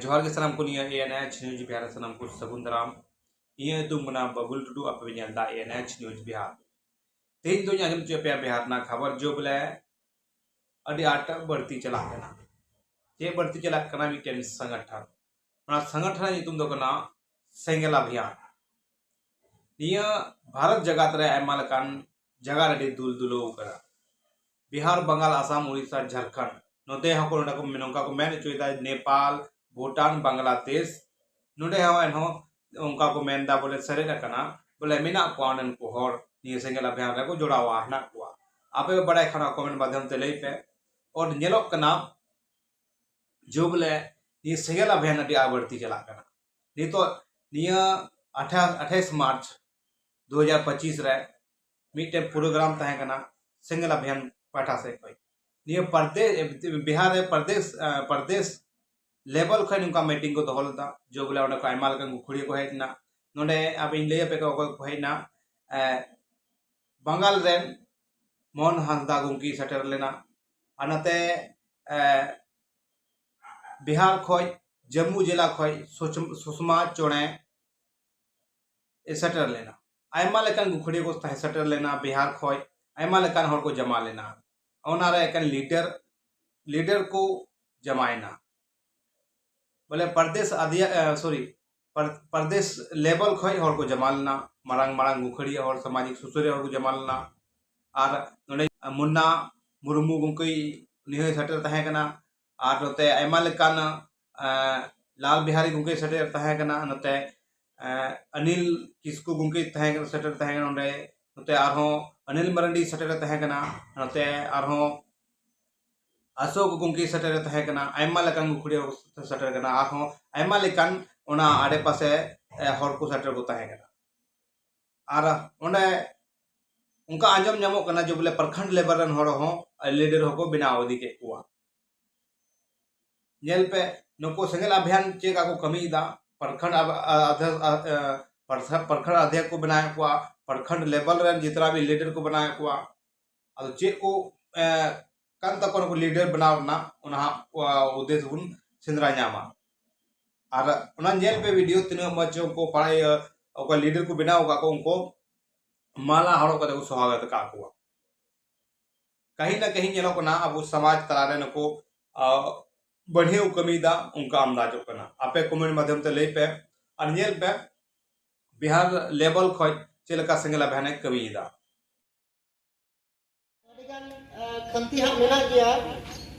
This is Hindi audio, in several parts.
जोहार के सलाम को निया ANH न्यूज बिहार सलाम को सगुन दाराम इया तुमना बबुल टुडू अपे ᱧᱮᱞ दा ANH न्यूज बिहार तेज दो आजम चे पे बिहार ना खबर जो बोले अडी आट बढ़ती चला कना जे बढ़ती चला कना मिटेन संगठन ना संगठन नितुम दो कना सेंगेल अभियान निया भारत जगत रे आयमा लकान जगह रेडी दुल दुलो करा बिहार बंगाल आसाम उड़ीसा झारखंड नोते हको नडा को नोंका को मेन चोइदा नेपाल भूटान बांग्लादेश नोडे हवा एनहो उनका को मेनदा बोले सरेना कना बोले मिना कोनन को हर नि सेंगेल अभियान रे को जोड़ावा हना को आपे बड़ाई खाना कमेंट माध्यम ते लई पे और नेलोक कना जो बोले नि सेंगेल अभियान अडी आवर्ती चला कना नितो निया 28 मार्च 2025 रे मिटे प्रोग्राम तहे कना सेंगेल अभियान पाठा से कोई निया प्रदेश बिहार प्रदेश लेवल खन उनका मीटिंग को दोहलता जो बोले उनका आयमा लका गुखुड़ी को हेजना नोडे अब इन ले पे को हेना बंगाल रेन मोहन हांसदा गुंकी सेटर लेना अनते बिहार खोय जम्मू जिला खोय सुषमा चोणे सेटर लेना आयमा लका गुखुड़ी को सेटर लेना बिहार खोय आयमा लका हर को जमा लेना ओनारे एकन लीडर को जमायना बोले प्रदेश प्रदेश लेवल खय हर को जमालना मारांग मारांग गुखड़ी और सामाजिक सुसुरे हर को जमालना और नोडे मुन्ना मुर्मू गुंकई निहे सेटर तहे कना और नोते आयमा लेकान लाल बिहारी गुंकई सेटर तहे कना नोते अनिल किस्कू गुंकई तहे कना सेटर तहे कना नोडे नोते आरहो अनिल मरंडी सेटर तहे कना नोते आरहो अशोक गुंकी सेटर तहे कना आयमा लेकान गुखुड़ी सेटर कना आरहो आयमा लेकान ओना आडे पासे हर को सेटर को तहे कना आर ओंडे उनका आंजम नामो कना जो बोले प्रखंड लेवल रन हर हो लीडर हो को बिना अवधि के कुआ नेल पे नको सेंगेल अभियान चेक को कमी दा प्रखंड अध्यक्ष को बनाया कुआ प्रखंड लेवल रन जितना भी लीडर को बनाया कुआ अब चेक को कान तक को लीडर बनावना उना उद्देश्य बुन सिंद्रा नामा और उना नेल पे वीडियो तिना मच को पढ़ाई ओका लीडर को बनाव का को उनको माला हड़ो कदे को स्वागत का को कहीं ना कहीं नेलो कना अब समाज तलारे नको बढ़िया कमीदा उनका अंदाजो कना आपे कमेंट माध्यम ते ले पे और नेल पे बिहार लेवल खय चेलका सेंगेल अभियान कमीदा खंती हा मेना गया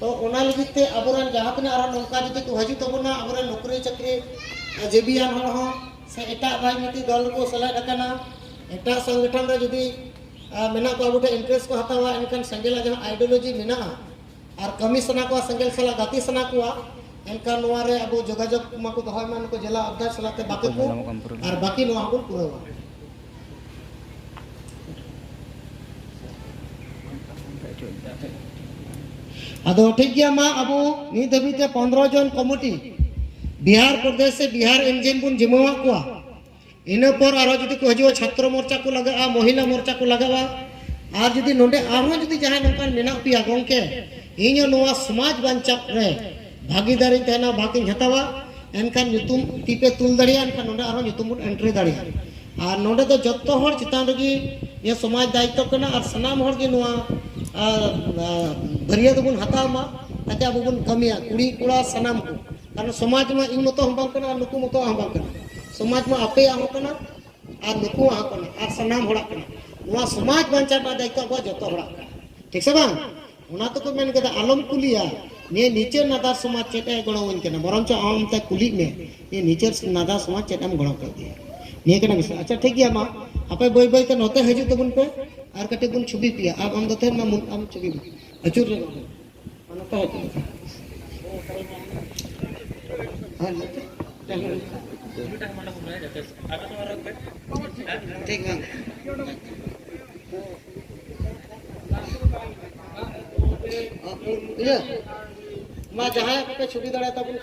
तो ओना लगिते अबरन जहातने आरा नोका जते को हजू तबना अबरन नौकरी चाकरी जेबियान हर हो से एटा राजनीति दल को सलाह रखना एटा संगठन रे जदी मेना को अबुटे इंटरेस्ट को हतावा एनकन सेंगेल जहां आइडियोलॉजी मेना और कमी सना को सेंगेल सला गाती सना को एनका नोआ रे अब जोगाजोग माको दहय मान को जिला अध्यक्ष सलाते बाकी को और बाकी नोआ को पुरावा अदो ठीक गया मा अब नि दबिते 15 जन कमिटी बिहार प्रदेश से बिहार एमजेन बुन जिम्मेवा को इन पर आरो जदी को हजो छात्र मोर्चा को लगा महिला मोर्चा को लगावा और जदी नोडे आरो जदी जहां नोकान मेना पिया गोंके इन नोवा समाज बंचा रे भागीदारी तेना भागी हतावा एनखान नुतुम टीपे तुल दड़िया एनखान नोडे आरो नुतुम एंट्री दड़िया और नोडे तो जत्तो हर चितान रगी ये समाज दायित्व कना और सनाम हर गे नोवा भरिया बुन हताव मा ताकि अब बुन कमिया कुड़ी कुड़ा सनाम को कारण समाज में इन मतो हम कना नुकु मतो हम कना समाज में आपे हम कना और नुकु हम कना और सनाम हड़ा कना नोवा समाज बंचा ना दायित्व को जतो हड़ा ठीक से बांग उना तो को मेन कदा आलम कुलिया ने नीचे नादार समाज चेटे गणोवन कना बरंच आम ते कुली में ये नीचे नादार समाज चेटम गणो कर दिया ने कना विषय अच्छा ठीक गया मा आपे बय बय ते नोते हजू तबन पे और कटे बुन छुबी पिया अब हम दथे मा हम छुबी अचुर रे नोते है हां ठीक है iya ma jahay pe छुबी दड़ा तबन